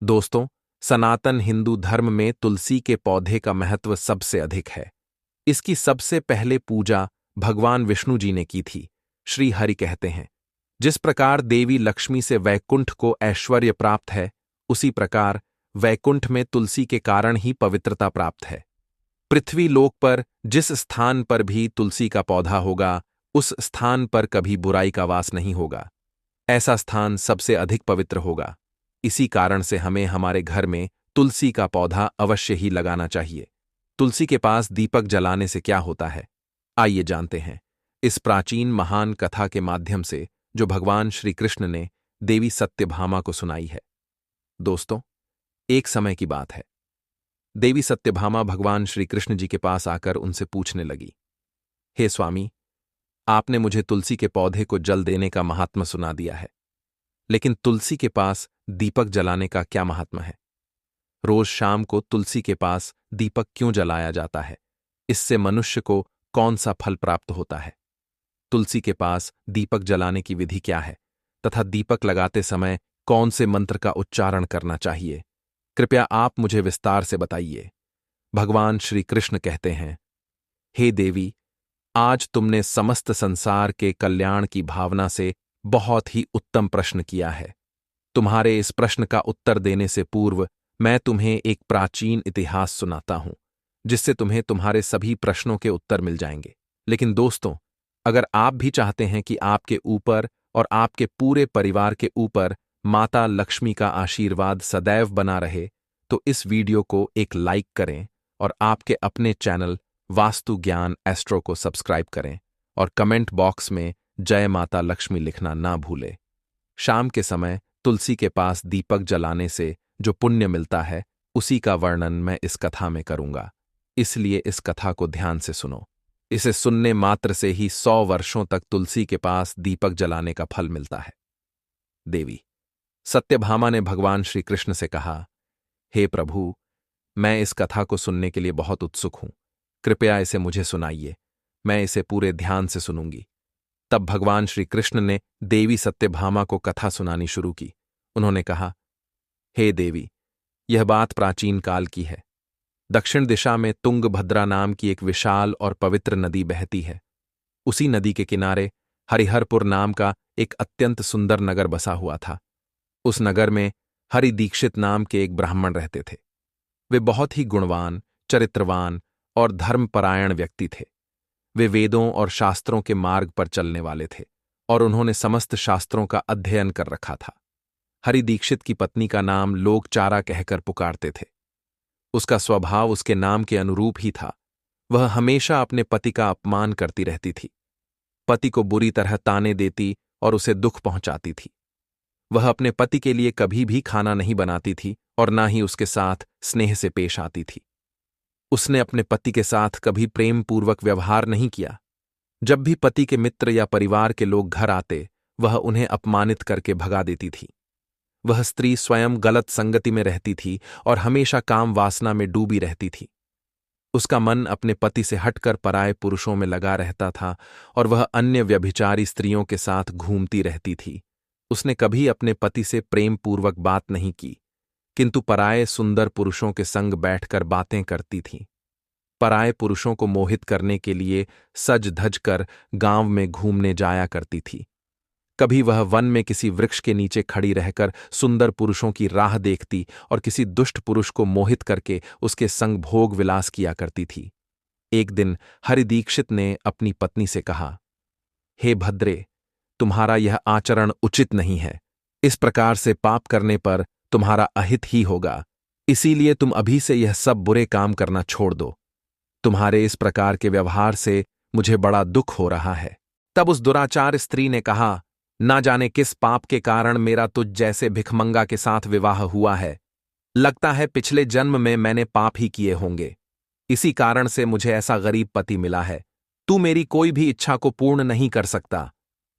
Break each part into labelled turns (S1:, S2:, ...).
S1: दोस्तों, सनातन हिंदू धर्म में तुलसी के पौधे का महत्व सबसे अधिक है। इसकी सबसे पहले पूजा भगवान विष्णु जी ने की थी। श्री हरि कहते हैं, जिस प्रकार देवी लक्ष्मी से वैकुंठ को ऐश्वर्य प्राप्त है, उसी प्रकार वैकुंठ में तुलसी के कारण ही पवित्रता प्राप्त है। पृथ्वी लोक पर जिस स्थान पर भी तुलसी का पौधा होगा, उस स्थान पर कभी बुराई का वास नहीं होगा। ऐसा स्थान सबसे अधिक पवित्र होगा। इसी कारण से हमें हमारे घर में तुलसी का पौधा अवश्य ही लगाना चाहिए। तुलसी के पास दीपक जलाने से क्या होता है, आइए जानते हैं इस प्राचीन महान कथा के माध्यम से जो भगवान श्री कृष्ण ने देवी सत्यभामा को सुनाई है। दोस्तों, एक समय की बात है। देवी सत्यभामा भगवान श्री कृष्ण जी के पास आकर उनसे पूछने लगी, हे स्वामी, आपने मुझे तुलसी के पौधे को जल देने का महात्मा सुना दिया है, लेकिन तुलसी के पास दीपक जलाने का क्या महात्मा है? रोज शाम को तुलसी के पास दीपक क्यों जलाया जाता है? इससे मनुष्य को कौन सा फल प्राप्त होता है? तुलसी के पास दीपक जलाने की विधि क्या है तथा दीपक लगाते समय कौन से मंत्र का उच्चारण करना चाहिए? कृपया आप मुझे विस्तार से बताइए। भगवान श्री कृष्ण कहते हैं, हे देवी, आज तुमने समस्त संसार के कल्याण की भावना से बहुत ही उत्तम प्रश्न किया है। तुम्हारे इस प्रश्न का उत्तर देने से पूर्व मैं तुम्हें एक प्राचीन इतिहास सुनाता हूं, जिससे तुम्हें तुम्हारे सभी प्रश्नों के उत्तर मिल जाएंगे। लेकिन दोस्तों, अगर आप भी चाहते हैं कि आपके ऊपर और आपके पूरे परिवार के ऊपर माता लक्ष्मी का आशीर्वाद सदैव बना रहे, तो इस वीडियो को एक लाइक करें और आपके अपने चैनल वास्तु ज्ञान एस्ट्रो को सब्सक्राइब करें और कमेंट बॉक्स में जय माता लक्ष्मी लिखना ना भूलें। शाम के समय तुलसी के पास दीपक जलाने से जो पुण्य मिलता है, उसी का वर्णन मैं इस कथा में करूंगा। इसलिए इस कथा को ध्यान से सुनो। इसे सुनने मात्र से ही 100 वर्षों तक तुलसी के पास दीपक जलाने का फल मिलता है। देवी सत्यभामा ने भगवान श्री कृष्ण से कहा, हे प्रभु, मैं इस कथा को सुनने के लिए बहुत उत्सुक हूं। कृपया इसे मुझे सुनाइए, मैं इसे पूरे ध्यान से सुनूंगी। तब भगवान श्री कृष्ण ने देवी सत्यभामा को कथा सुनानी शुरू की। उन्होंने कहा, हे देवी, यह बात प्राचीन काल की है। दक्षिण दिशा में तुंगभद्रा नाम की एक विशाल और पवित्र नदी बहती है। उसी नदी के किनारे हरिहरपुर नाम का एक अत्यंत सुंदर नगर बसा हुआ था। उस नगर में हरि दीक्षित नाम के एक ब्राह्मण रहते थे। वे बहुत ही गुणवान, चरित्रवान और धर्मपरायण व्यक्ति थे। वे वेदों और शास्त्रों के मार्ग पर चलने वाले थे और उन्होंने समस्त शास्त्रों का अध्ययन कर रखा था। हरि दीक्षित की पत्नी का नाम लोग चारा कहकर पुकारते थे। उसका स्वभाव उसके नाम के अनुरूप ही था। वह हमेशा अपने पति का अपमान करती रहती थी, पति को बुरी तरह ताने देती और उसे दुख पहुंचाती थी। वह अपने पति के लिए कभी भी खाना नहीं बनाती थी और ना ही उसके साथ स्नेह से पेश आती थी। उसने अपने पति के साथ कभी प्रेम पूर्वक व्यवहार नहीं किया। जब भी पति के मित्र या परिवार के लोग घर आते, वह उन्हें अपमानित करके भगा देती थी। वह स्त्री स्वयं गलत संगति में रहती थी और हमेशा काम वासना में डूबी रहती थी। उसका मन अपने पति से हटकर पराये पुरुषों में लगा रहता था और वह अन्य व्यभिचारी स्त्रियों के साथ घूमती रहती थी। उसने कभी अपने पति से प्रेम पूर्वक बात नहीं की, किंतु पराये सुंदर पुरुषों के संग बैठकर बातें करती थी। पराये पुरुषों को मोहित करने के लिए सज धज कर गांव में घूमने जाया करती थी। कभी वह वन में किसी वृक्ष के नीचे खड़ी रहकर सुंदर पुरुषों की राह देखती और किसी दुष्ट पुरुष को मोहित करके उसके संग भोग विलास किया करती थी। एक दिन हरि दीक्षित ने अपनी पत्नी से कहा, हे भद्रे, तुम्हारा यह आचरण उचित नहीं है। इस प्रकार से पाप करने पर तुम्हारा अहित ही होगा। इसीलिए तुम अभी से यह सब बुरे काम करना छोड़ दो। तुम्हारे इस प्रकार के व्यवहार से मुझे बड़ा दुख हो रहा है। तब उस दुराचार स्त्री ने कहा, ना जाने किस पाप के कारण मेरा तुझ जैसे भिखमंगा के साथ विवाह हुआ है। लगता है पिछले जन्म में मैंने पाप ही किए होंगे। इसी कारण से मुझे ऐसा गरीब पति मिला है। तू मेरी कोई भी इच्छा को पूर्ण नहीं कर सकता।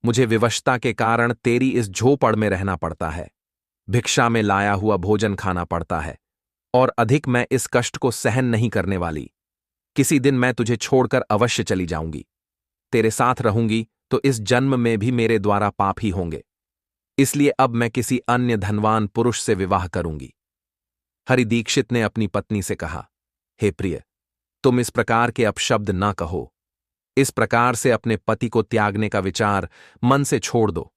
S1: मुझे विवशता के कारण तेरी इस झोपड़ में रहना पड़ता है। भिक्षा में लाया हुआ भोजन खाना पड़ता है और अधिक मैं इस कष्ट को सहन नहीं करने वाली। किसी दिन मैं तुझे छोड़कर अवश्य चली जाऊंगी। तेरे साथ रहूंगी तो इस जन्म में भी मेरे द्वारा पाप ही होंगे। इसलिए अब मैं किसी अन्य धनवान पुरुष से विवाह करूंगी। हरि दीक्षित ने अपनी पत्नी से कहा, हे प्रिय, तुम इस प्रकार के अपशब्द ना कहो। इस प्रकार से अपने पति को त्यागने का विचार मन से छोड़ दो।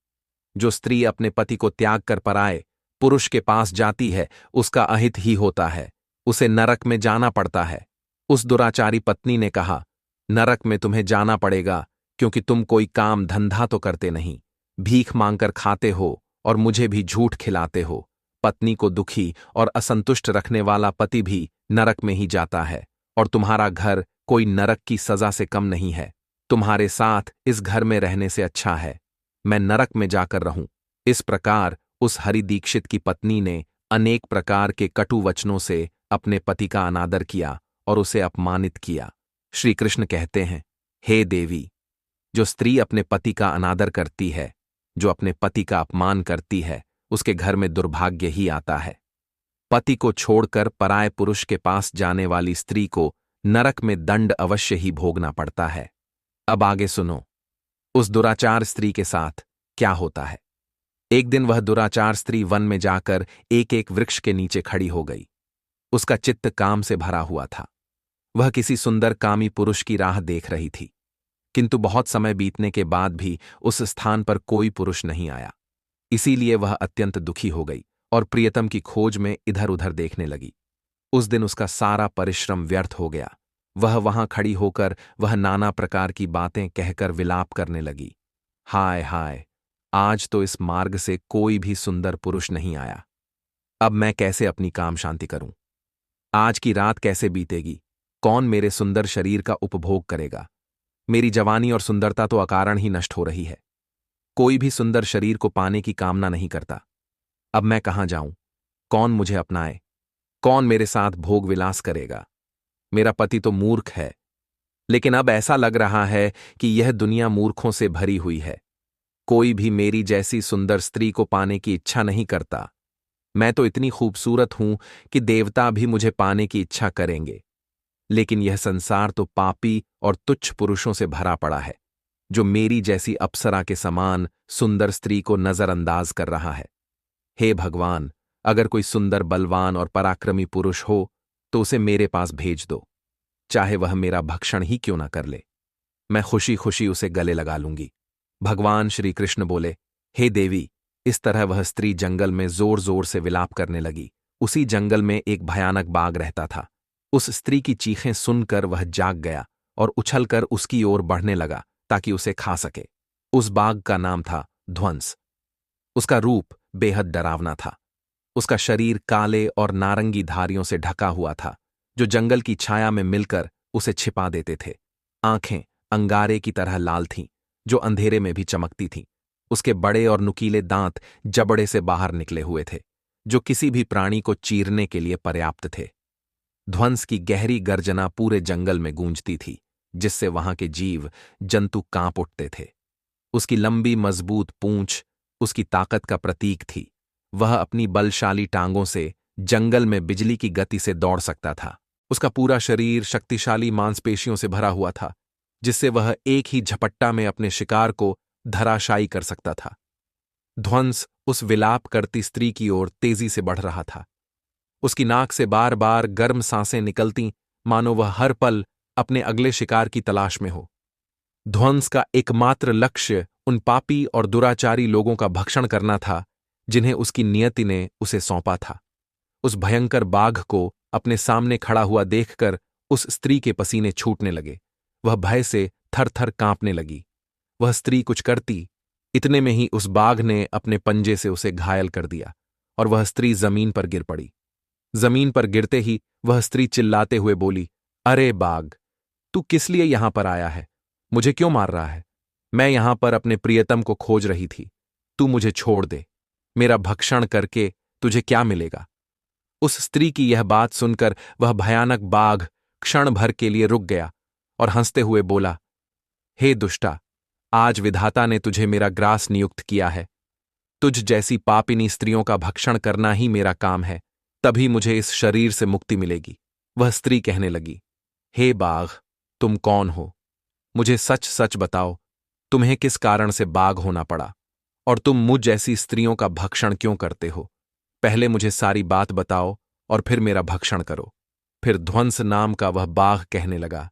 S1: जो स्त्री अपने पति को त्याग कर पराए पुरुष के पास जाती है, उसका अहित ही होता है, उसे नरक में जाना पड़ता है। उस दुराचारी पत्नी ने कहा, नरक में तुम्हें जाना पड़ेगा, क्योंकि तुम कोई काम धंधा तो करते नहीं, भीख मांगकर खाते हो और मुझे भी झूठ खिलाते हो। पत्नी को दुखी और असंतुष्ट रखने वाला पति भी नरक में ही जाता है, और तुम्हारा घर कोई नरक की सजा से कम नहीं है। तुम्हारे साथ इस घर में रहने से अच्छा है मैं नरक में जाकर रहूं। इस प्रकार उस हरि दीक्षित की पत्नी ने अनेक प्रकार के कटु वचनों से अपने पति का अनादर किया और उसे अपमानित किया। श्री कृष्ण कहते हैं, हे देवी, जो स्त्री अपने पति का अनादर करती है, जो अपने पति का अपमान करती है, उसके घर में दुर्भाग्य ही आता है। पति को छोड़कर पराये पुरुष के पास जाने वाली स्त्री को नरक में दंड अवश्य ही भोगना पड़ता है। अब आगे सुनो, उस दुराचार स्त्री के साथ क्या होता है। एक दिन वह दुराचार स्त्री वन में जाकर एक एक वृक्ष के नीचे खड़ी हो गई। उसका चित्त काम से भरा हुआ था। वह किसी सुंदर कामी पुरुष की राह देख रही थी, किंतु बहुत समय बीतने के बाद भी उस स्थान पर कोई पुरुष नहीं आया। इसीलिए वह अत्यंत दुखी हो गई और प्रियतम की खोज में इधर उधर देखने लगी। उस दिन उसका सारा परिश्रम व्यर्थ हो गया। वह वहां खड़ी होकर वह नाना प्रकार की बातें कहकर विलाप करने लगी। हाय हाय, आज तो इस मार्ग से कोई भी सुंदर पुरुष नहीं आया। अब मैं कैसे अपनी काम शांति करूं? आज की रात कैसे बीतेगी? कौन मेरे सुंदर शरीर का उपभोग करेगा? मेरी जवानी और सुंदरता तो अकारण ही नष्ट हो रही है। कोई भी सुंदर शरीर को पाने की कामना नहीं करता। अब मैं कहां जाऊं? कौन मुझे अपनाए? कौन मेरे साथ भोग विलास करेगा? मेरा पति तो मूर्ख है, लेकिन अब ऐसा लग रहा है कि यह दुनिया मूर्खों से भरी हुई है। कोई भी मेरी जैसी सुंदर स्त्री को पाने की इच्छा नहीं करता। मैं तो इतनी खूबसूरत हूं कि देवता भी मुझे पाने की इच्छा करेंगे। लेकिन यह संसार तो पापी और तुच्छ पुरुषों से भरा पड़ा है, जो मेरी जैसी अप्सरा के समान सुंदर स्त्री को नजरअंदाज कर रहा है। हे भगवान, अगर कोई सुंदर, बलवान और पराक्रमी पुरुष हो तो उसे मेरे पास भेज दो, चाहे वह मेरा भक्षण ही क्यों ना कर ले। मैं खुशी खुशी उसे गले लगा लूंगी। भगवान श्री कृष्ण बोले, हे देवी। इस तरह वह स्त्री जंगल में जोर जोर से विलाप करने लगी। उसी जंगल में एक भयानक बाघ रहता था। उस स्त्री की चीखें सुनकर वह जाग गया और उछलकर उसकी ओर बढ़ने लगा ताकि उसे खा सके। उस बाघ का नाम था ध्वंस। उसका रूप बेहद डरावना था। उसका शरीर काले और नारंगी धारियों से ढका हुआ था, जो जंगल की छाया में मिलकर उसे छिपा देते थे। आंखें अंगारे की तरह लाल थीं, जो अंधेरे में भी चमकती थीं। उसके बड़े और नुकीले दांत जबड़े से बाहर निकले हुए थे, जो किसी भी प्राणी को चीरने के लिए पर्याप्त थे। ध्वंस की गहरी गर्जना पूरे जंगल में गूंजती थी, जिससे वहां के जीव जंतु कांप उठते थे। उसकी लंबी मजबूत पूंछ उसकी ताकत का प्रतीक थी। वह अपनी बलशाली टांगों से जंगल में बिजली की गति से दौड़ सकता था। उसका पूरा शरीर शक्तिशाली मांसपेशियों से भरा हुआ था, जिससे वह एक ही झपट्टा में अपने शिकार को धराशायी कर सकता था। ध्वंस उस विलाप करती स्त्री की ओर तेजी से बढ़ रहा था। उसकी नाक से बार बार गर्म सांसें निकलती, मानो वह हर पल अपने अगले शिकार की तलाश में हो। ध्वंस का एकमात्र लक्ष्य उन पापी और दुराचारी लोगों का भक्षण करना था, जिन्हें उसकी नियति ने उसे सौंपा था। उस भयंकर बाघ को अपने सामने खड़ा हुआ देखकर उस स्त्री के पसीने छूटने लगे। वह भय से थर थर कांपने लगी। वह स्त्री कुछ करती, इतने में ही उस बाघ ने अपने पंजे से उसे घायल कर दिया और वह स्त्री जमीन पर गिर पड़ी। जमीन पर गिरते ही वह स्त्री चिल्लाते हुए बोली, अरे बाघ, तू किस लिए यहां पर आया है? मुझे क्यों मार रहा है? मैं यहां पर अपने प्रियतम को खोज रही थी। तू मुझे छोड़ दे। मेरा भक्षण करके तुझे क्या मिलेगा? उस स्त्री की यह बात सुनकर वह भयानक बाघ क्षण भर के लिए रुक गया और हंसते हुए बोला, हे दुष्टा, आज विधाता ने तुझे मेरा ग्रास नियुक्त किया है। तुझ जैसी पापिनी स्त्रियों का भक्षण करना ही मेरा काम है, तभी मुझे इस शरीर से मुक्ति मिलेगी। वह स्त्री कहने लगी, हे बाघ, तुम कौन हो? मुझे सच सच बताओ, तुम्हें किस कारण से बाघ होना पड़ा और तुम मुझ जैसी स्त्रियों का भक्षण क्यों करते हो? पहले मुझे सारी बात बताओ और फिर मेरा भक्षण करो। फिर ध्वंस नाम का वह बाघ कहने लगा,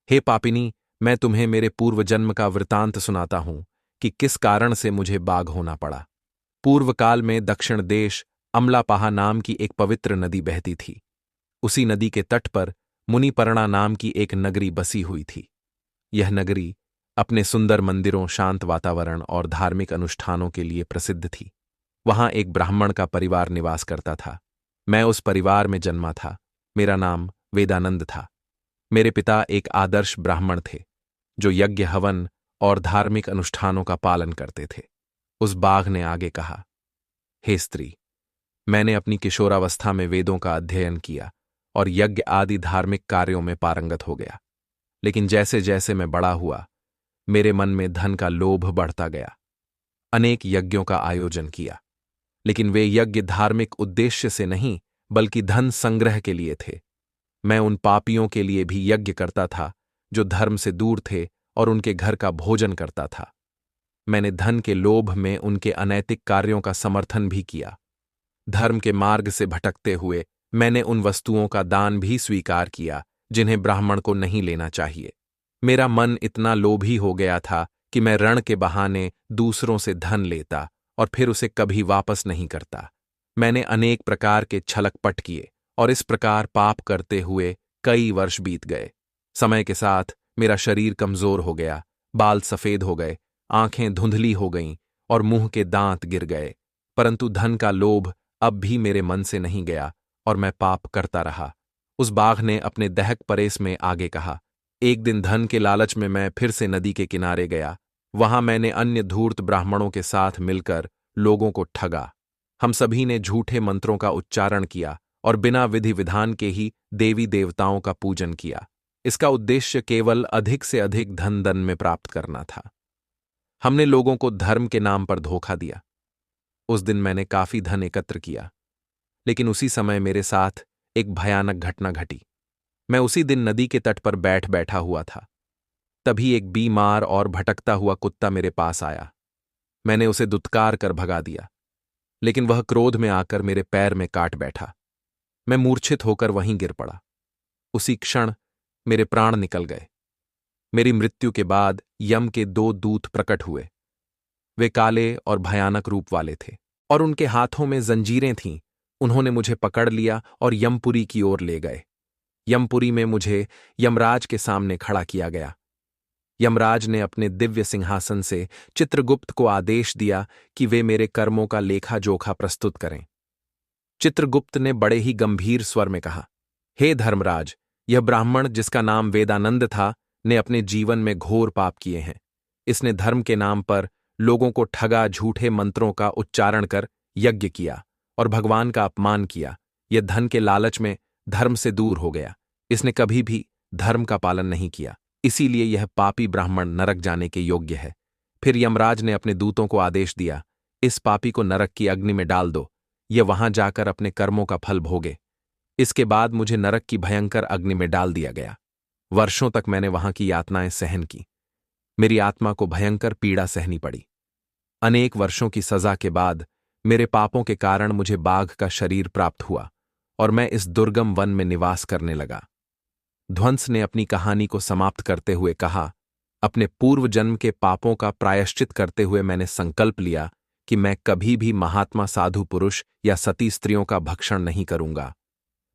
S1: हे पापिनी, मैं तुम्हें मेरे पूर्व जन्म का वृतांत सुनाता हूं कि किस कारण से मुझे बाघ होना पड़ा। पूर्व काल में दक्षिण देश अमलापाहा नाम की एक पवित्र नदी बहती थी। उसी नदी के तट पर मुनिपर्णा नाम की एक नगरी बसी हुई थी। यह नगरी अपने सुंदर मंदिरों, शांत वातावरण और धार्मिक अनुष्ठानों के लिए प्रसिद्ध थी। वहां एक ब्राह्मण का परिवार निवास करता था। मैं उस परिवार में जन्मा था। मेरा नाम वेदानंद था। मेरे पिता एक आदर्श ब्राह्मण थे जो यज्ञ, हवन और धार्मिक अनुष्ठानों का पालन करते थे। उस बाघ ने आगे कहा, हे स्त्री, मैंने अपनी किशोरावस्था में वेदों का अध्ययन किया और यज्ञ आदि धार्मिक कार्यों में पारंगत हो गया। लेकिन जैसे जैसे मैं बड़ा हुआ, मेरे मन में धन का लोभ बढ़ता गया। अनेक यज्ञों का आयोजन किया, लेकिन वे यज्ञ धार्मिक उद्देश्य से नहीं बल्कि धन संग्रह के लिए थे। मैं उन पापियों के लिए भी यज्ञ करता था जो धर्म से दूर थे और उनके घर का भोजन करता था। मैंने धन के लोभ में उनके अनैतिक कार्यों का समर्थन भी किया। धर्म के मार्ग से भटकते हुए मैंने उन वस्तुओं का दान भी स्वीकार किया जिन्हें ब्राह्मण को नहीं लेना चाहिए। मेरा मन इतना लोभी हो गया था कि मैं ऋण के बहाने दूसरों से धन लेता और फिर उसे कभी वापस नहीं करता। मैंने अनेक प्रकार के छलकपट किए और इस प्रकार पाप करते हुए कई वर्ष बीत गए। समय के साथ मेरा शरीर कमजोर हो गया, बाल सफेद हो गए, आंखें धुंधली हो गईं और मुंह के दांत गिर गए। परंतु धन का लोभ अब भी मेरे मन से नहीं गया और मैं पाप करता रहा। उस बाघ ने अपने दहक परेस में आगे कहा, एक दिन धन के लालच में मैं फिर से नदी के किनारे गया। वहां मैंने अन्य धूर्त ब्राह्मणों के साथ मिलकर लोगों को ठगा। हम सभी ने झूठे मंत्रों का उच्चारण किया और बिना विधि विधान के ही देवी देवताओं का पूजन किया। इसका उद्देश्य केवल अधिक से अधिक धन में प्राप्त करना था। हमने लोगों को धर्म के नाम पर धोखा दिया। उस दिन मैंने काफी धन एकत्र किया, लेकिन उसी समय मेरे साथ एक भयानक घटना घटी। मैं उसी दिन नदी के तट पर बैठा हुआ था। तभी एक बीमार और भटकता हुआ कुत्ता मेरे पास आया। मैंने उसे दुत्कार कर भगा दिया, लेकिन वह क्रोध में आकर मेरे पैर में काट बैठा। मैं मूर्छित होकर वहीं गिर पड़ा। उसी क्षण मेरे प्राण निकल गए। मेरी मृत्यु के बाद यम के 2 दूत प्रकट हुए। वे काले और भयानक रूप वाले थे और उनके हाथों में जंजीरें थीं। उन्होंने मुझे पकड़ लिया और यमपुरी की ओर ले गए। यमपुरी में मुझे यमराज के सामने खड़ा किया गया। यमराज ने अपने दिव्य सिंहासन से चित्रगुप्त को आदेश दिया कि वे मेरे कर्मों का लेखा जोखा प्रस्तुत करें। चित्रगुप्त ने बड़े ही गंभीर स्वर में कहा, हे धर्मराज, यह ब्राह्मण जिसका नाम वेदानंद था ने अपने जीवन में घोर पाप किए हैं। इसने धर्म के नाम पर लोगों को ठगा, झूठे मंत्रों का उच्चारण कर यज्ञ किया और भगवान का अपमान किया। यह धन के लालच में धर्म से दूर हो गया। इसने कभी भी धर्म का पालन नहीं किया, इसीलिए यह पापी ब्राह्मण नरक जाने के योग्य है। फिर यमराज ने अपने दूतों को आदेश दिया, इस पापी को नरक की अग्नि में डाल दो, यह वहां जाकर अपने कर्मों का फल भोगे। इसके बाद मुझे नरक की भयंकर अग्नि में डाल दिया गया। वर्षों तक मैंने वहां की यातनाएं सहन की। मेरी आत्मा को भयंकर पीड़ा सहनी पड़ी। अनेक वर्षों की सजा के बाद मेरे पापों के कारण मुझे बाघ का शरीर प्राप्त हुआ और मैं इस दुर्गम वन में निवास करने लगा। ध्वंस ने अपनी कहानी को समाप्त करते हुए कहा, अपने पूर्व जन्म के पापों का प्रायश्चित करते हुए मैंने संकल्प लिया कि मैं कभी भी महात्मा, साधु पुरुष या सती स्त्रियों का भक्षण नहीं करूंगा।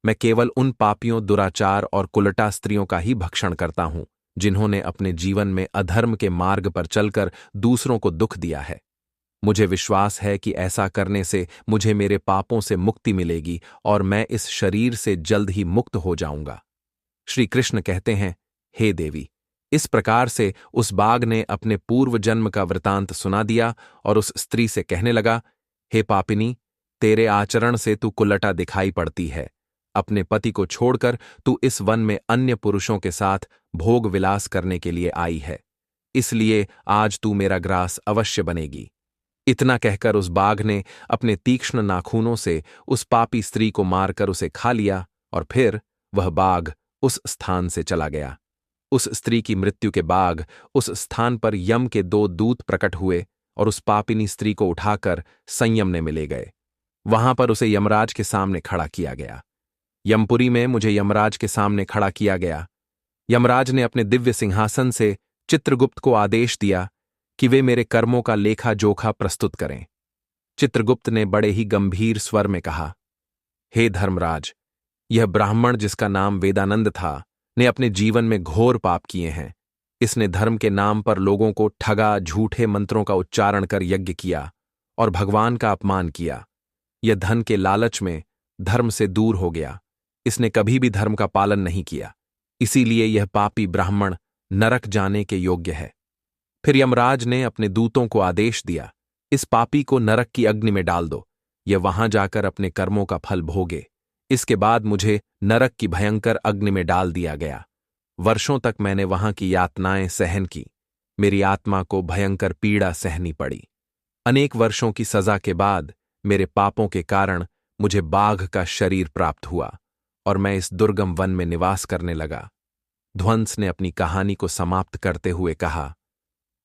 S1: मैं केवल उन पापियों, दुराचार और कुलटा स्त्रियों का ही भक्षण करता हूं जिन्होंने अपने जीवन में अधर्म के मार्ग पर चलकर दूसरों को दुख दिया है। मुझे विश्वास है कि ऐसा करने से मुझे मेरे पापों से मुक्ति मिलेगी और मैं इस शरीर से जल्द ही मुक्त हो जाऊंगा। श्री कृष्ण कहते हैं, हे देवी। इस प्रकार से उस बाघ ने अपने पूर्व जन्म का वृतांत सुना दिया और उस स्त्री से कहने लगा, हे पापिनी, तेरे आचरण से तू कुलटा दिखाई पड़ती है। अपने पति को छोड़कर तू इस वन में अन्य पुरुषों के साथ भोग विलास करने के लिए आई है, इसलिए आज तू मेरा ग्रास अवश्य बनेगी। इतना कहकर उस बाघ ने अपने तीक्ष्ण नाखूनों से उस पापी स्त्री को मारकर उसे खा लिया और फिर वह बाघ उस स्थान से चला गया। उस स्त्री की मृत्यु के बाद उस स्थान पर यम के 2 दूत प्रकट हुए और उस पापिनी स्त्री को उठाकर संयम ने मिले गए। वहां पर उसे यमराज के सामने खड़ा किया गया। यमपुरी में मुझे यमराज के सामने खड़ा किया गया। यमराज ने अपने दिव्य सिंहासन से चित्रगुप्त को आदेश दिया कि वे मेरे कर्मों का लेखा जोखा प्रस्तुत करें। चित्रगुप्त ने बड़े ही गंभीर स्वर में कहा, हे धर्मराज, यह ब्राह्मण जिसका नाम वेदानंद था ने अपने जीवन में घोर पाप किए हैं। इसने धर्म के नाम पर लोगों को ठगा, झूठे मंत्रों का उच्चारण कर यज्ञ किया और भगवान का अपमान किया। यह धन के लालच में धर्म से दूर हो गया। इसने कभी भी धर्म का पालन नहीं किया, इसीलिए यह पापी ब्राह्मण नरक जाने के योग्य है। फिर यमराज ने अपने दूतों को आदेश दिया, इस पापी को नरक की अग्नि में डाल दो, यह वहां जाकर अपने कर्मों का फल भोगे। इसके बाद मुझे नरक की भयंकर अग्नि में डाल दिया गया। वर्षों तक मैंने वहां की यातनाएं सहन की। मेरी आत्मा को भयंकर पीड़ा सहनी पड़ी। अनेक वर्षों की सजा के बाद मेरे पापों के कारण मुझे बाघ का शरीर प्राप्त हुआ और मैं इस दुर्गम वन में निवास करने लगा। ध्वंस ने अपनी कहानी को समाप्त करते हुए कहा,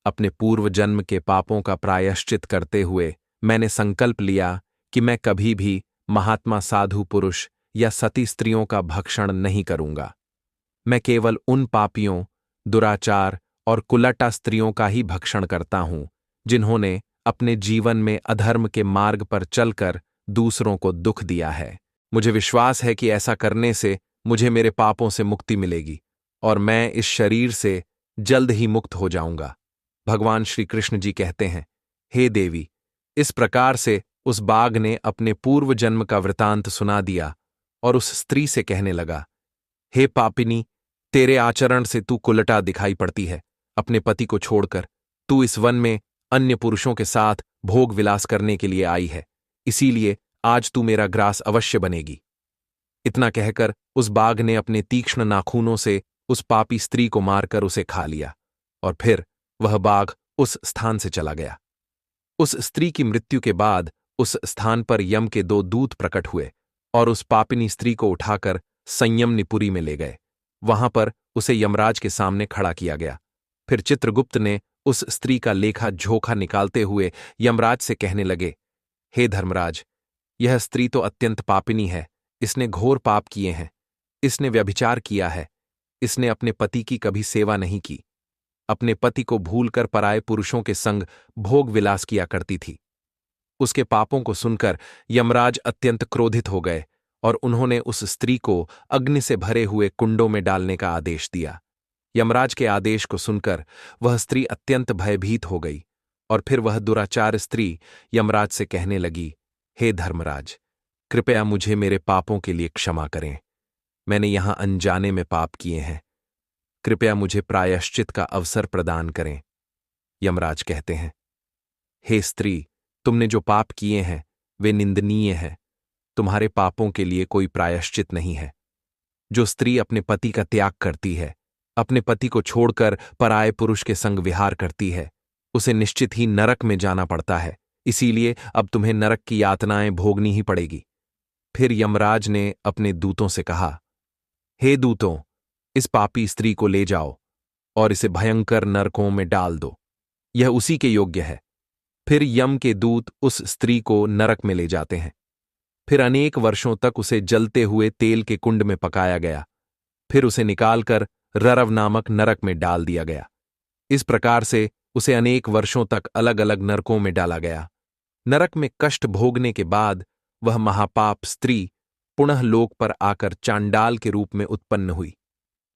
S1: अपने पूर्व जन्म के पापों का प्रायश्चित करते हुए मैंने संकल्प लिया कि मैं कभी भी महात्मा साधु पुरुष या सती स्त्रियों का भक्षण नहीं करूंगा। मैं केवल उन पापियों, दुराचार और कुलटा स्त्रियों का ही भक्षण करता हूं जिन्होंने अपने जीवन में अधर्म के मार्ग पर चलकर दूसरों को दुख दिया है। मुझे विश्वास है कि ऐसा करने से मुझे मेरे पापों से मुक्ति मिलेगी और मैं इस शरीर से जल्द ही मुक्त हो जाऊंगा। भगवान श्री कृष्ण जी कहते हैं, हे देवी, इस प्रकार से उस बाघ ने अपने पूर्व जन्म का वृतांत सुना दिया और उस स्त्री से कहने लगा, हे पापिनी, तेरे आचरण से तू कुलटा दिखाई पड़ती है। अपने पति को छोड़कर तू इस वन में अन्य पुरुषों के साथ भोग विलास करने के लिए आई है, इसीलिए आज तू मेरा ग्रास अवश्य बनेगी। इतना कहकर उस बाघ ने अपने तीक्ष्ण नाखूनों से उस पापी स्त्री को मारकर उसे खा लिया और फिर वह बाघ उस स्थान से चला गया। उस स्त्री की मृत्यु के बाद उस स्थान पर यम के 2 दूत प्रकट हुए और उस पापिनी स्त्री को उठाकर संयमनीपुरी में ले गए। वहां पर उसे यमराज के सामने खड़ा किया गया। फिर चित्रगुप्त ने उस स्त्री का लेखा जोखा निकालते हुए यमराज से कहने लगे, हे धर्मराज, यह स्त्री तो अत्यंत पापिनी है। इसने घोर पाप किए हैं। इसने व्यभिचार किया है। इसने अपने पति की कभी सेवा नहीं की। अपने पति को भूलकर पराये पुरुषों के संग भोग विलास किया करती थी। उसके पापों को सुनकर यमराज अत्यंत क्रोधित हो गए और उन्होंने उस स्त्री को अग्नि से भरे हुए कुंडों में डालने का आदेश दिया। यमराज के आदेश को सुनकर वह स्त्री अत्यंत भयभीत हो गई और फिर वह दुराचार स्त्री यमराज से कहने लगी, हे धर्मराज, कृपया मुझे मेरे पापों के लिए क्षमा करें। मैंने यहां अनजाने में पाप किए हैं। कृपया मुझे प्रायश्चित का अवसर प्रदान करें। यमराज कहते हैं, हे स्त्री, तुमने जो पाप किए हैं वे निंदनीय हैं। तुम्हारे पापों के लिए कोई प्रायश्चित नहीं है। जो स्त्री अपने पति का त्याग करती है, अपने पति को छोड़कर पराये पुरुष के संग विहार करती है, उसे निश्चित ही नरक में जाना पड़ता है। इसीलिए अब तुम्हें नरक की यातनाएं भोगनी ही पड़ेगी। फिर यमराज ने अपने दूतों से कहा, हे दूतों, इस पापी स्त्री को ले जाओ और इसे भयंकर नरकों में डाल दो। यह उसी के योग्य है। फिर यम के दूत उस स्त्री को नरक में ले जाते हैं। फिर अनेक वर्षों तक उसे जलते हुए तेल के कुंड में पकाया गया। फिर उसे निकालकर ररव नामक नरक में डाल दिया गया। इस प्रकार से उसे अनेक वर्षों तक अलग अलग नरकों में डाला गया। नरक में कष्ट भोगने के बाद वह महापाप स्त्री पुनः लोक पर आकर चांडाल के रूप में उत्पन्न हुई।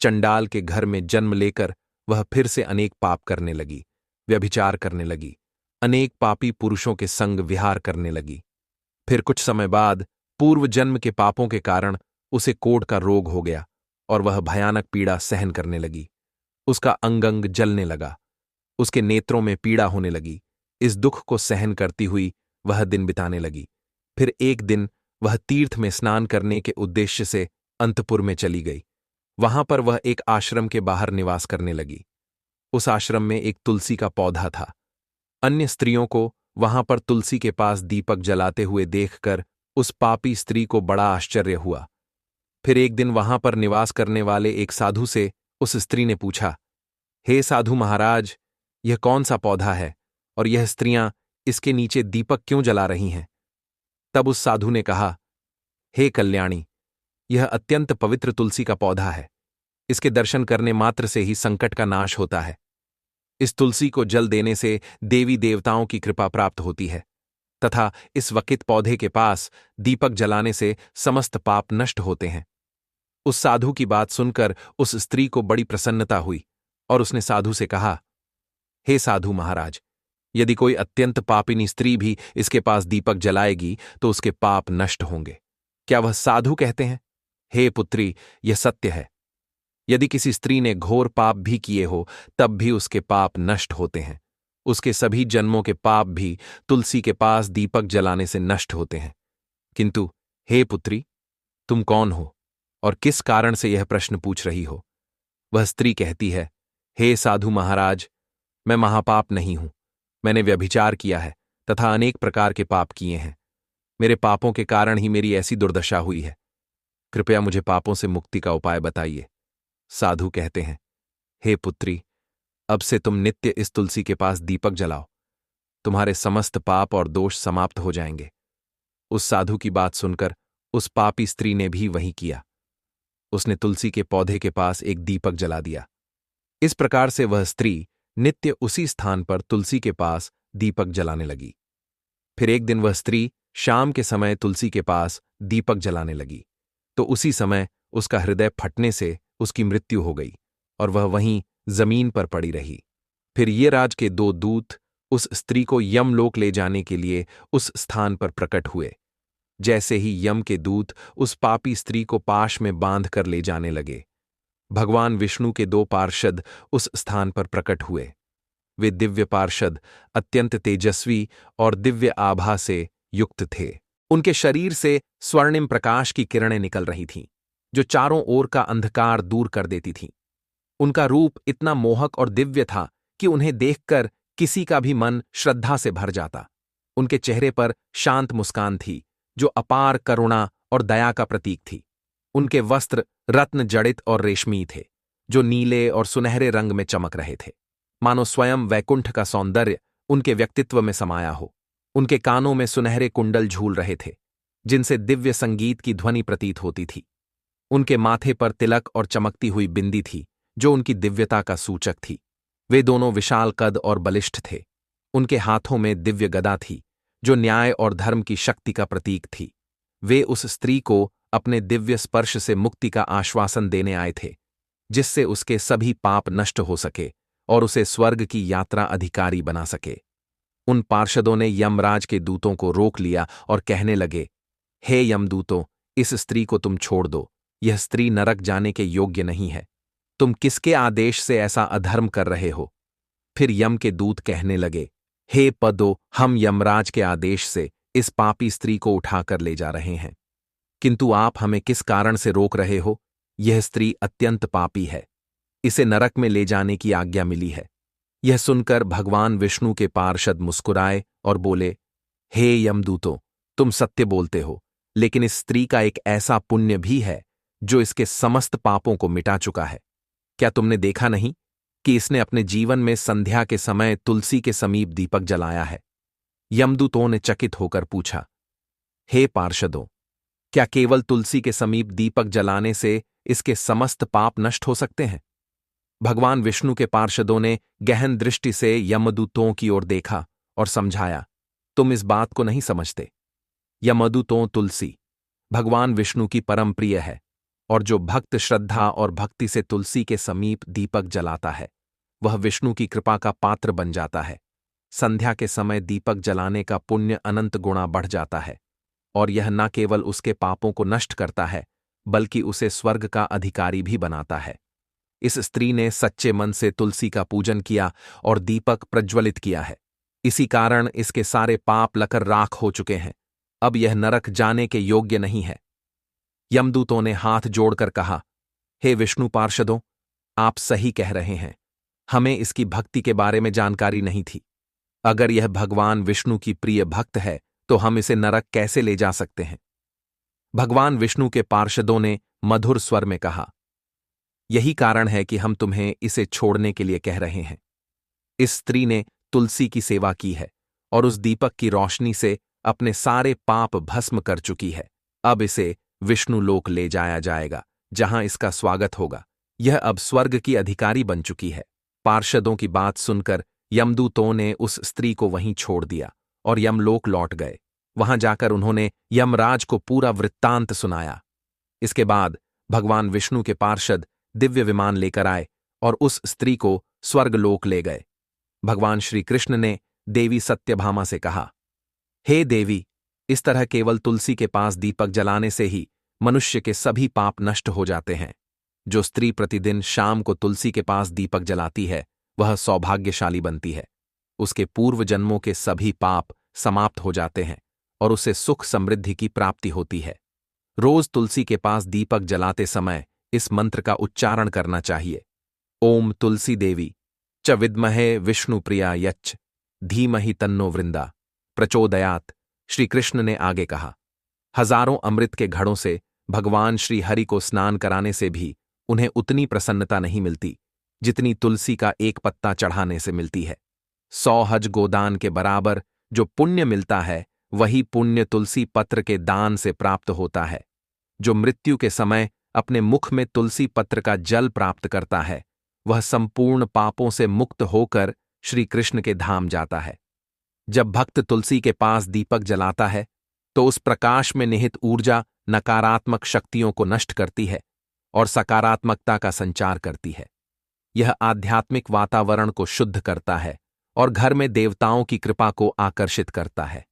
S1: चंडाल के घर में जन्म लेकर वह फिर से अनेक पाप करने लगी, व्यभिचार करने लगी, अनेक पापी पुरुषों के संग विहार करने लगी। फिर कुछ समय बाद पूर्व जन्म के पापों के कारण उसे कोढ़ का रोग हो गया और वह भयानक पीड़ा सहन करने लगी। उसका अंग अंग जलने लगा। उसके नेत्रों में पीड़ा होने लगी। इस दुख को सहन करती हुई वह दिन बिताने लगी। फिर एक दिन वह तीर्थ में स्नान करने के उद्देश्य से अंतपुर में चली गई। वहां पर वह एक आश्रम के बाहर निवास करने लगी। उस आश्रम में एक तुलसी का पौधा था। अन्य स्त्रियों को वहां पर तुलसी के पास दीपक जलाते हुए देखकर उस पापी स्त्री को बड़ा आश्चर्य हुआ। फिर एक दिन वहां पर निवास करने वाले एक साधु से उस स्त्री ने पूछा, हे साधु महाराज, यह कौन सा पौधा है और यह स्त्रियां इसके नीचे दीपक क्यों जला रही हैं? तब उस साधु ने कहा, हे कल्याणी, यह अत्यंत पवित्र तुलसी का पौधा है। इसके दर्शन करने मात्र से ही संकट का नाश होता है। इस तुलसी को जल देने से देवी देवताओं की कृपा प्राप्त होती है तथा इस वकित पौधे के पास दीपक जलाने से समस्त पाप नष्ट होते हैं। उस साधु की बात सुनकर उस स्त्री को बड़ी प्रसन्नता हुई और उसने साधु से कहा, हे साधु महाराज, यदि कोई अत्यंत पापिनी स्त्री भी इसके पास दीपक जलाएगी तो उसके पाप नष्ट होंगे। क्या वह साधु कहते हैं? हे पुत्री, यह सत्य है। यदि किसी स्त्री ने घोर पाप भी किए हो तब भी उसके पाप नष्ट होते हैं। उसके सभी जन्मों के पाप भी तुलसी के पास दीपक जलाने से नष्ट होते हैं। किंतु हे पुत्री, तुम कौन हो और किस कारण से यह प्रश्न पूछ रही हो? वह स्त्री कहती है, हे साधु महाराज, मैं महापाप नहीं हूं। मैंने व्यभिचार किया है तथा अनेक प्रकार के पाप किए हैं। मेरे पापों के कारण ही मेरी ऐसी दुर्दशा हुई है। कृपया मुझे पापों से मुक्ति का उपाय बताइए। साधु कहते हैं, हे पुत्री, अब से तुम नित्य इस तुलसी के पास दीपक जलाओ। तुम्हारे समस्त पाप और दोष समाप्त हो जाएंगे। उस साधु की बात सुनकर उस पापी स्त्री ने भी वही किया। उसने तुलसी के पौधे के पास एक दीपक जला दिया। इस प्रकार से वह स्त्री नित्य उसी स्थान पर तुलसी के पास दीपक जलाने लगी। फिर एक दिन वह स्त्री शाम के समय तुलसी के पास दीपक जलाने लगी तो उसी समय उसका हृदय फटने से उसकी मृत्यु हो गई और वह वहीं जमीन पर पड़ी रही। फिर ये राज के दो दूत उस स्त्री को यमलोक ले जाने के लिए उस स्थान पर प्रकट हुए। जैसे ही यम के दूत उस पापी स्त्री को पाश में बांध कर ले जाने लगे, भगवान विष्णु के दो पार्षद उस स्थान पर प्रकट हुए। वे दिव्य पार्षद अत्यंत तेजस्वी और दिव्य आभा से युक्त थे। उनके शरीर से स्वर्णिम प्रकाश की किरणें निकल रही थीं, जो चारों ओर का अंधकार दूर कर देती थीं। उनका रूप इतना मोहक और दिव्य था कि उन्हें देखकर किसी का भी मन श्रद्धा से भर जाता। उनके चेहरे पर शांत मुस्कान थी, जो अपार करुणा और दया का प्रतीक थी। उनके वस्त्र रत्न जड़ित और रेशमी थे, जो नीले और सुनहरे रंग में चमक रहे थे, मानो स्वयं वैकुंठ का सौंदर्य उनके व्यक्तित्व में समाया हो। उनके कानों में सुनहरे कुंडल झूल रहे थे, जिनसे दिव्य संगीत की ध्वनि प्रतीत होती थी। उनके माथे पर तिलक और चमकती हुई बिंदी थी, जो उनकी दिव्यता का सूचक थी। वे दोनों विशाल कद और बलिष्ठ थे। उनके हाथों में दिव्य गदा थी, जो न्याय और धर्म की शक्ति का प्रतीक थी। वे उस स्त्री को अपने दिव्य स्पर्श से मुक्ति का आश्वासन देने आए थे, जिससे उसके सभी पाप नष्ट हो सके और उसे स्वर्ग की यात्रा अधिकारी बना सके। उन पार्षदों ने यमराज के दूतों को रोक लिया और कहने लगे, हे यमदूतों, इस स्त्री को तुम छोड़ दो। यह स्त्री नरक जाने के योग्य नहीं है। तुम किसके आदेश से ऐसा अधर्म कर रहे हो? फिर यम के दूत कहने लगे, हे पदो, हम यमराज के आदेश से इस पापी स्त्री को उठाकर ले जा रहे हैं। किंतु आप हमें किस कारण से रोक रहे हो? यह स्त्री अत्यंत पापी है। इसे नरक में ले जाने की आज्ञा मिली है। यह सुनकर भगवान विष्णु के पार्षद मुस्कुराए और बोले, हे यमदूतों, तुम सत्य बोलते हो, लेकिन इस स्त्री का एक ऐसा पुण्य भी है जो इसके समस्त पापों को मिटा चुका है। क्या तुमने देखा नहीं कि इसने अपने जीवन में संध्या के समय तुलसी के समीप दीपक जलाया है? यमदूतों ने चकित होकर पूछा, हे पार्षदों, क्या केवल तुलसी के समीप दीपक जलाने से इसके समस्त पाप नष्ट हो सकते हैं? भगवान विष्णु के पार्षदों ने गहन दृष्टि से यमदूतों की ओर देखा और समझाया, तुम इस बात को नहीं समझते। यमदूतों, तुलसी भगवान विष्णु की परम प्रिय है और जो भक्त श्रद्धा और भक्ति से तुलसी के समीप दीपक जलाता है, वह विष्णु की कृपा का पात्र बन जाता है। संध्या के समय दीपक जलाने का पुण्य अनंत गुणा बढ़ जाता है और यह न केवल उसके पापों को नष्ट करता है, बल्कि उसे स्वर्ग का अधिकारी भी बनाता है। इस स्त्री ने सच्चे मन से तुलसी का पूजन किया और दीपक प्रज्वलित किया है। इसी कारण इसके सारे पाप लकर राख हो चुके हैं। अब यह नरक जाने के योग्य नहीं है। यमदूतों ने हाथ जोड़कर कहा, हे विष्णु पार्षदों, आप सही कह रहे हैं। हमें इसकी भक्ति के बारे में जानकारी नहीं थी। अगर यह भगवान विष्णु की प्रिय भक्त है तो हम इसे नरक कैसे ले जा सकते हैं? भगवान विष्णु के पार्षदों ने मधुर स्वर में कहा, यही कारण है कि हम तुम्हें इसे छोड़ने के लिए कह रहे हैं। इस स्त्री ने तुलसी की सेवा की है और उस दीपक की रोशनी से अपने सारे पाप भस्म कर चुकी है। अब इसे विष्णु लोक ले जाया जाएगा, जहां इसका स्वागत होगा। यह अब स्वर्ग की अधिकारी बन चुकी है। पार्षदों की बात सुनकर यमदूतों ने उस स्त्री को वहीं छोड़ दिया और यमलोक लौट गए। वहां जाकर उन्होंने यमराज को पूरा वृत्तांत सुनाया। इसके बाद भगवान विष्णु के पार्षद दिव्य विमान लेकर आए और उस स्त्री को स्वर्गलोक ले गए। भगवान श्री कृष्ण ने देवी सत्यभामा से कहा, हे देवी, इस तरह केवल तुलसी के पास दीपक जलाने से ही मनुष्य के सभी पाप नष्ट हो जाते हैं। जो स्त्री प्रतिदिन शाम को तुलसी के पास दीपक जलाती है, वह सौभाग्यशाली बनती है। उसके पूर्व जन्मों के सभी पाप समाप्त हो जाते हैं और उसे सुख समृद्धि की प्राप्ति होती है। रोज तुलसी के पास दीपक जलाते समय इस मंत्र का उच्चारण करना चाहिए। ओम तुलसी देवी च विद्महे विष्णुप्रिया यच्च धीमहि तन्नो वृंदा प्रचोदयात्। श्री कृष्ण ने आगे कहा, हजारों अमृत के घड़ों से भगवान श्री हरि को स्नान कराने से भी उन्हें उतनी प्रसन्नता नहीं मिलती जितनी तुलसी का एक पत्ता चढ़ाने से मिलती है। 100 हज गोदान के बराबर जो पुण्य मिलता है, वही पुण्य तुलसी पत्र के दान से प्राप्त होता है। जो मृत्यु के समय अपने मुख में तुलसी पत्र का जल प्राप्त करता है, वह संपूर्ण पापों से मुक्त होकर श्री कृष्ण के धाम जाता है। जब भक्त तुलसी के पास दीपक जलाता है, तो उस प्रकाश में निहित ऊर्जा नकारात्मक शक्तियों को नष्ट करती है और सकारात्मकता का संचार करती है। यह आध्यात्मिक वातावरण को शुद्ध करता है और घर में देवताओं की कृपा को आकर्षित करता है।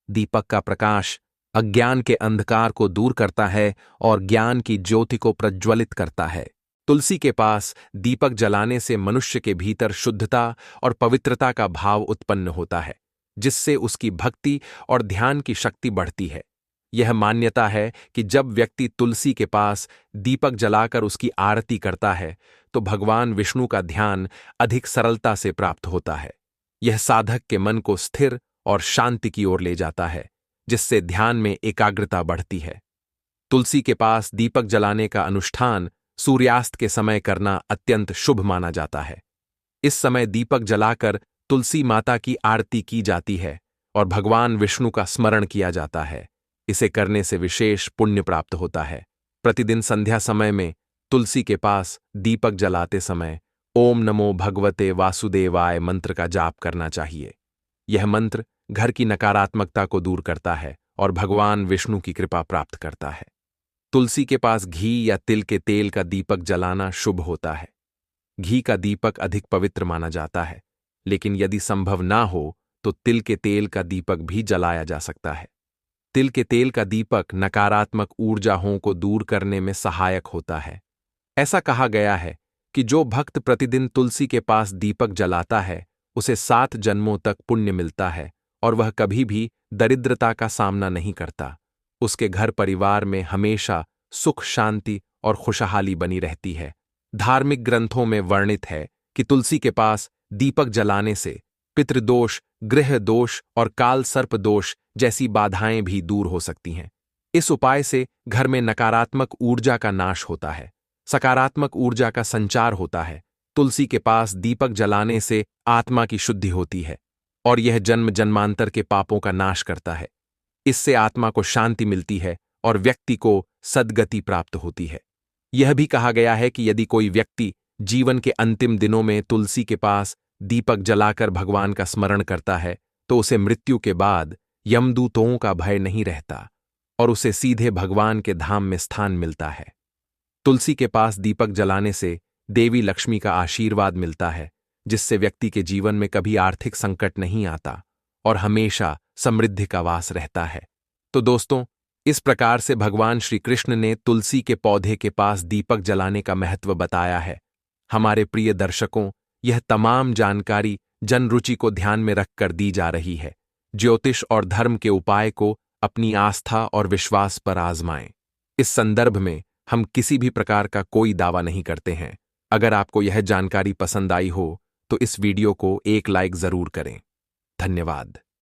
S1: दीपक का प्रकाश अज्ञान के अंधकार को दूर करता है और ज्ञान की ज्योति को प्रज्वलित करता है। तुलसी के पास दीपक जलाने से मनुष्य के भीतर शुद्धता और पवित्रता का भाव उत्पन्न होता है, जिससे उसकी भक्ति और ध्यान की शक्ति बढ़ती है। यह मान्यता है कि जब व्यक्ति तुलसी के पास दीपक जलाकर उसकी आरती करता है, तो भगवान विष्णु का ध्यान अधिक सरलता से प्राप्त होता है। यह साधक के मन को स्थिर और शांति की ओर ले जाता है, जिससे ध्यान में एकाग्रता बढ़ती है। तुलसी के पास दीपक जलाने का अनुष्ठान सूर्यास्त के समय करना अत्यंत शुभ माना जाता है। इस समय दीपक जलाकर तुलसी माता की आरती की जाती है और भगवान विष्णु का स्मरण किया जाता है। इसे करने से विशेष पुण्य प्राप्त होता है। प्रतिदिन संध्या समय में तुलसी के पास दीपक जलाते समय ओम नमो भगवते वासुदेवाय मंत्र का जाप करना चाहिए। यह मंत्र घर की नकारात्मकता को दूर करता है और भगवान विष्णु की कृपा प्राप्त करता है। तुलसी के पास घी या तिल के तेल का दीपक जलाना शुभ होता है। घी का दीपक अधिक पवित्र माना जाता है, लेकिन यदि संभव ना हो तो तिल के तेल का दीपक भी जलाया जा सकता है। तिल के तेल का दीपक नकारात्मक ऊर्जाओं को दूर करने में सहायक होता है। ऐसा कहा गया है कि जो भक्त प्रतिदिन तुलसी के पास दीपक जलाता है, उसे 7 जन्मों तक पुण्य मिलता है और वह कभी भी दरिद्रता का सामना नहीं करता। उसके घर परिवार में हमेशा सुख शांति और खुशहाली बनी रहती है। धार्मिक ग्रंथों में वर्णित है कि तुलसी के पास दीपक जलाने से पितृदोष, गृह दोष और काल सर्प दोष जैसी बाधाएं भी दूर हो सकती हैं। इस उपाय से घर में नकारात्मक ऊर्जा का नाश होता है, सकारात्मक ऊर्जा का संचार होता है। तुलसी के पास दीपक जलाने से आत्मा की शुद्धि होती है और यह जन्म जन्मांतर के पापों का नाश करता है। इससे आत्मा को शांति मिलती है और व्यक्ति को सद्गति प्राप्त होती है। यह भी कहा गया है कि यदि कोई व्यक्ति जीवन के अंतिम दिनों में तुलसी के पास दीपक जलाकर भगवान का स्मरण करता है, तो उसे मृत्यु के बाद यमदूतों का भय नहीं रहता और उसे सीधे भगवान के धाम में स्थान मिलता है। तुलसी के पास दीपक जलाने से देवी लक्ष्मी का आशीर्वाद मिलता है, जिससे व्यक्ति के जीवन में कभी आर्थिक संकट नहीं आता और हमेशा समृद्धि का वास रहता है। तो दोस्तों, इस प्रकार से भगवान श्री कृष्ण ने तुलसी के पौधे के पास दीपक जलाने का महत्व बताया है। हमारे प्रिय दर्शकों, यह तमाम जानकारी जनरुचि को ध्यान में रखकर दी जा रही है। ज्योतिष और धर्म के उपाय को अपनी आस्था और विश्वास पर आजमाएं। इस संदर्भ में हम किसी भी प्रकार का कोई दावा नहीं करते हैं। अगर आपको यह जानकारी पसंद आई हो तो इस वीडियो को एक लाइक जरूर करें। धन्यवाद।